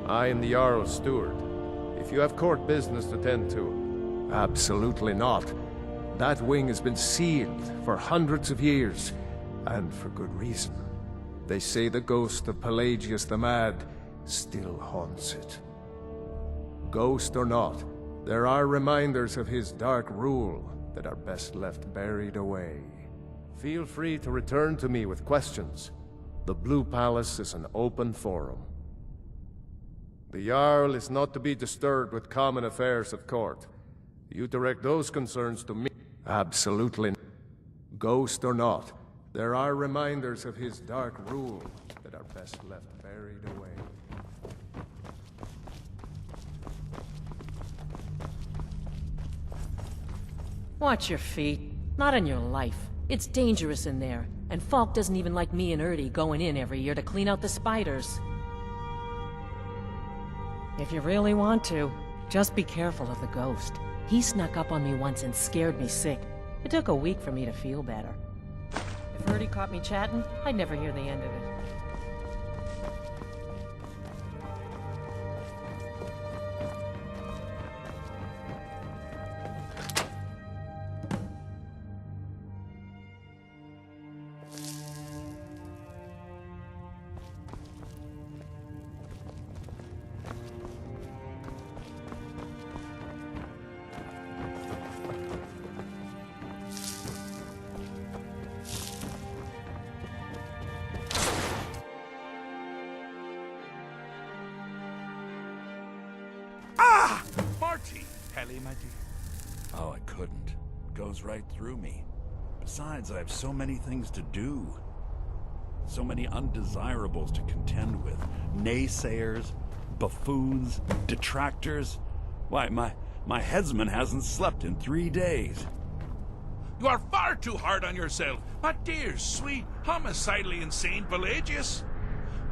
I am the Jarl's steward. If you have court business to tend to... Absolutely not. That wing has been sealed for hundreds of years, and for good reason. They say the ghost of Pelagius the Mad still haunts it. Ghost or not, there are reminders of his dark rule that are best left buried away. Feel free to return to me with questions. The Blue Palace is an open forum. The Jarl is not to be disturbed with common affairs of court. You direct those concerns to me. Absolutely. Ghost or not, there are reminders of his dark rule that are best left buried away. Watch your feet. Not on your life. It's dangerous in there, and Falk doesn't even like me and Erdy going in every year to clean out the spiders. If you really want to, just be careful of the ghost. He snuck up on me once and scared me sick. It took a week for me to feel better. If Erdy caught me chatting, I'd never hear the end of it. Helly, my dear. Oh, I couldn't. Goes right through me. Besides, I have so many things to do. So many undesirables to contend with. Naysayers, buffoons, detractors. Why, my headsman hasn't slept in 3 days. You are far too hard on yourself, my dear, sweet, homicidally insane Pelagius.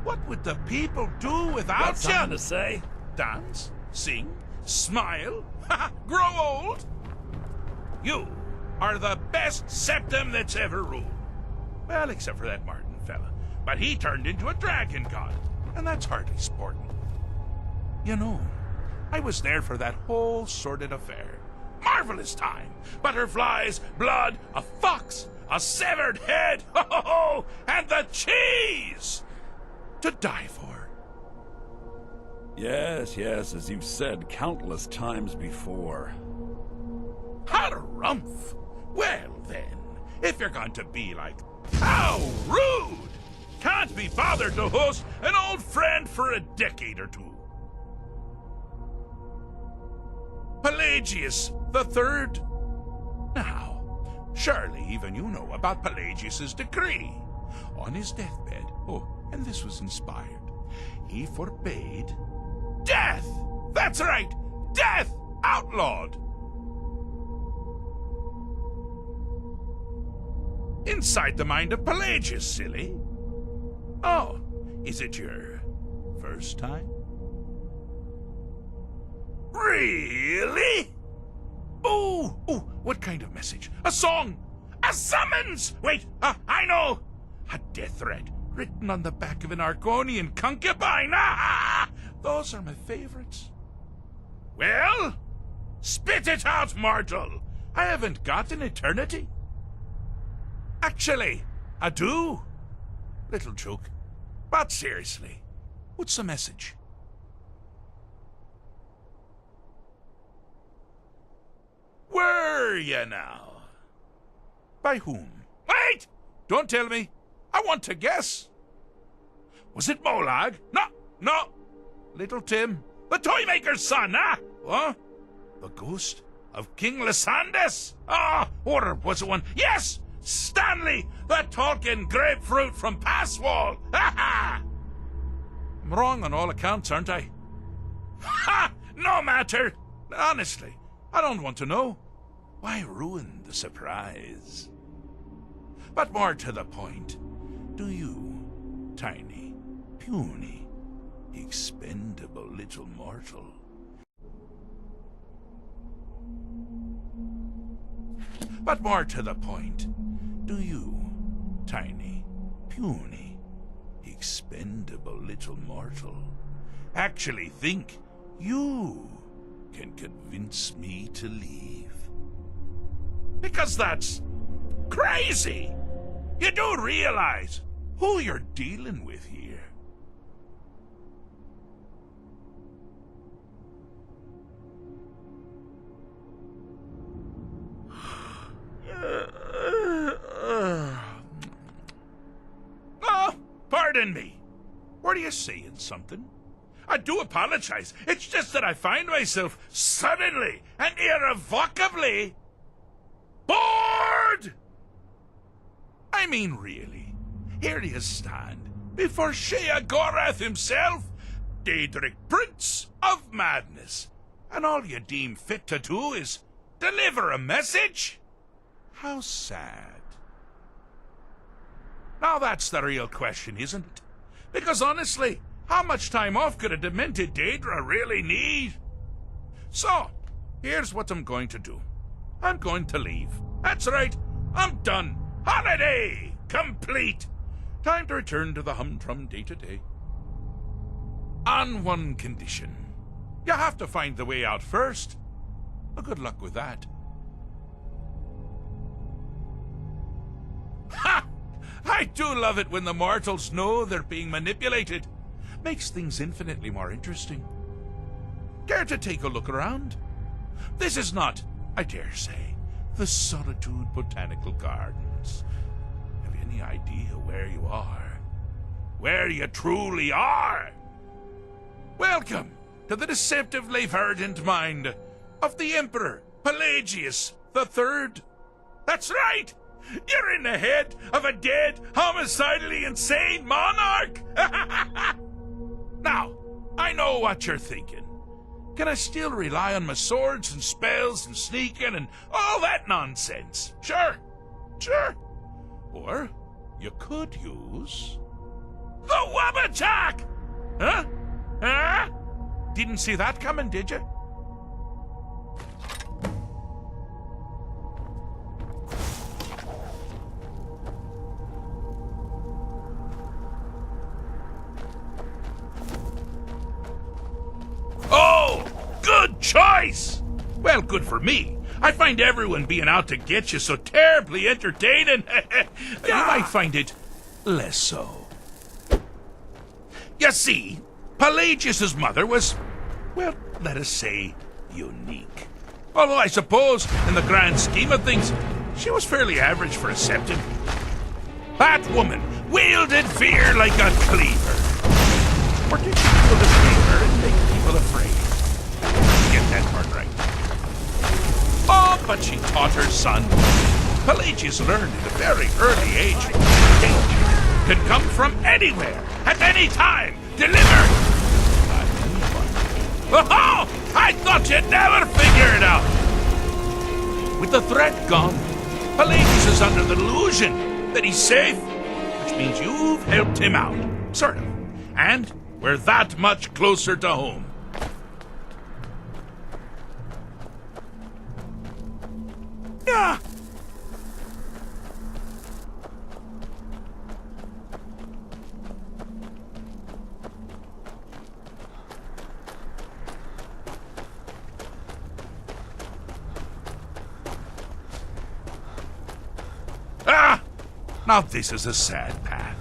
What would the people do without Got you? something to say? Dance? Sing? Smile? Grow old? You are the best septum that's ever ruled. Well, except for that Martin fella. But he turned into a dragon god, and that's hardly sporting. You know, I was there for that whole sordid affair. Marvelous time. Butterflies, blood, a fox, a severed head, and the cheese to die for. Yes, as you've said countless times before. Harumph! Well then, if you're going to be like, how rude! Can't be bothered to host an old friend for a decade or two. Pelagius the Third? Now, surely even you know about Pelagius's decree. On his deathbed, and this was inspired, he forbade death! That's right! Death! Outlawed! Inside the mind of Pelagius, silly. Oh, is it your first time? Really? Oh, what kind of message? A song? A summons? Wait, I know! A death threat written on the back of an Argonian concubine. Those are my favorites. Well, spit it out, mortal. I haven't got an eternity. Actually, I do. Little joke. But seriously, what's the message? Were you now? By whom? Wait! Don't tell me. I want to guess. Was it Molag? No. Little Tim, the Toymaker's son, What? The ghost of King Lysandas? Or was it one? Yes! Stanley, the talking grapefruit from Passwall! I'm wrong on all accounts, aren't I? No matter! Honestly, I don't want to know. Why ruin the surprise? But more to the point, do you, tiny, puny, expendable little mortal, but more to the point, do you, tiny, puny, expendable little mortal, actually think you can convince me to leave? Because that's crazy. You do realize who you're dealing with here. Oh, pardon me. Were you saying something? I do apologize. It's just that I find myself suddenly and irrevocably bored. I mean, really. Here you stand before Sheogorath himself, Daedric Prince of Madness, and all you deem fit to do is deliver a message? How sad. Now that's the real question, isn't it? Because honestly, how much time off could a demented Daedra really need? So, here's what I'm going to do. I'm going to leave. That's right, I'm done. Holiday complete. Time to return to the humdrum day-to-day. On one condition. You have to find the way out first. Well, good luck with that. Ha! I do love it when the mortals know they're being manipulated. Makes things infinitely more interesting. Care to take a look around? This is not, I dare say, the Solitude Botanical Gardens. Have you any idea where you are? Where you truly are? Welcome to the deceptively verdant mind of the Emperor Pelagius III. That's right! You're in the head of a dead, homicidally insane monarch! Now, I know what you're thinking. Can I still rely on my swords and spells and sneaking and all that nonsense? Sure. Or you could use the Wabbajack! Huh? Didn't see that coming, did you? Oh, good choice! Well, good for me. I find everyone being out to get you so terribly entertaining. You might find it less so. You see, Pelagius's mother was, well, let us say, unique. Although I suppose, in the grand scheme of things, she was fairly average for a septon. That woman wielded fear like a cleaver. Or did she wield a cleaver and make people afraid? Get that part right. Oh, but she taught her son. Pelagius learned at a very early age. Danger could come from anywhere, at any time, delivered by anyone. Oh, I thought you'd never figure it out. With the threat gone, Pelagius is under the delusion that he's safe, which means you've helped him out, sort of. And we're that much closer to home. Now this is a sad path.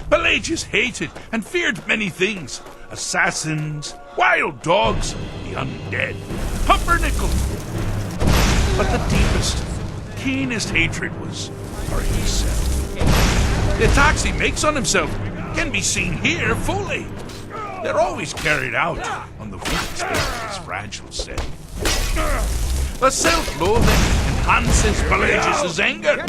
Pelagius hated and feared many things. Assassins, wild dogs, the undead, pumpernickels. But the deepest, keenest hatred was for himself. The attacks he makes on himself can be seen here fully. They're always carried out on the weakest of his fragile self. The self-loathing enhances Pelagius' anger.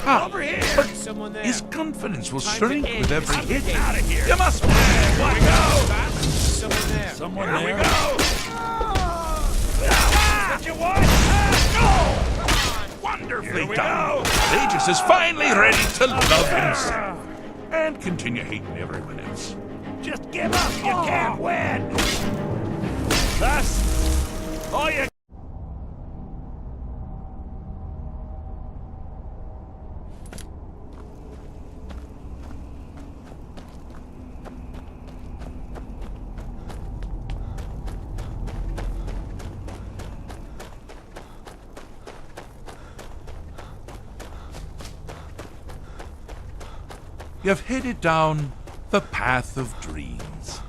But his confidence will shrink with every hit. You must... Here we go! Someone there. Here we go! What you want? Go! Wonderfully done. Pelagius is finally ready to love himself. And continue hating everyone else. Just give up! You can't win! Thus, all you... you've headed down the path of dreams.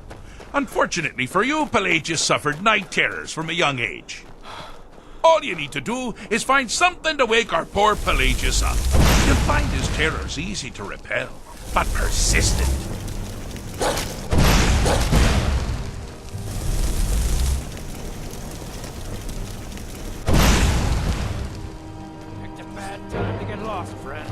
Unfortunately for you, Pelagius suffered night terrors from a young age. All you need to do is find something to wake our poor Pelagius up. You'll find his terrors easy to repel, but persistent. Picked a bad time to get lost, friend.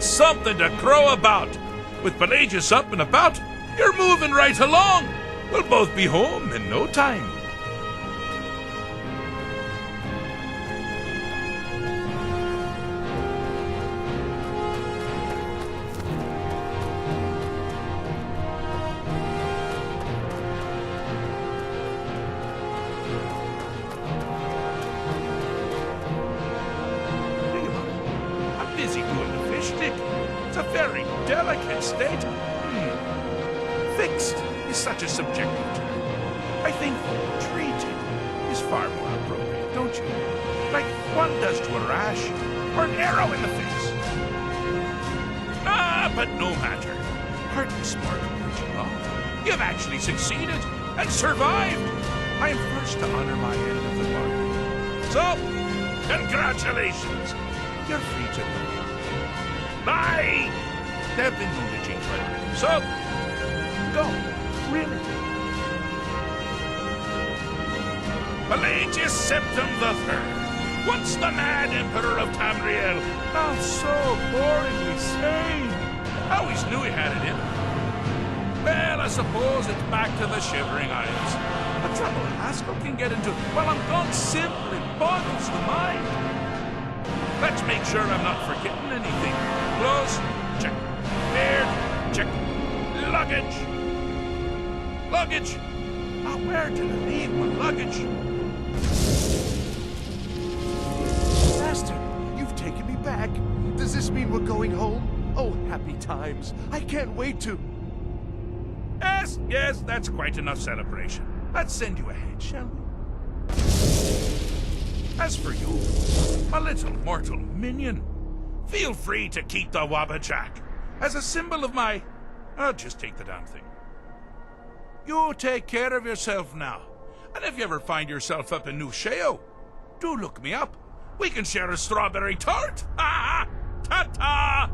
Something to crow about. With Pelagius up and about, you're moving right along. We'll both be home in no time. I'm busy doing the fish stick. It's a very delicate state. Fixed is such a subjective term. I think treated is far more appropriate, don't you? Like one does to a rash or an arrow in the face. But no matter. Hardly smart urging on. You've actually succeeded and survived. I am first to honor my end of the bargain. So, congratulations. You're free to go. Bye! They've been lunatic right. So, go. Really. Pelagius Septim III, once the mad Emperor of Tamriel, now so boringly sane. I always knew he had it in him. Well, I suppose it's back to the Shivering Isles. The trouble Haskell can get into while I'm gone simply boggles the mind. Let's make sure I'm not forgetting anything. Clothes, check. Beard, check. Luggage. Luggage. Now, where did I leave my luggage? Master, you've taken me back. Does this mean we're going home? Oh, happy times. I can't wait to... Yes, that's quite enough celebration. Let's send you ahead, shall we? As for you, my little mortal minion, feel free to keep the Wabbajack as a symbol of my... I'll just take the damn thing. You take care of yourself now. And if you ever find yourself up in New Sheo, do look me up. We can share a strawberry tart. Ha ha! Ta-ta!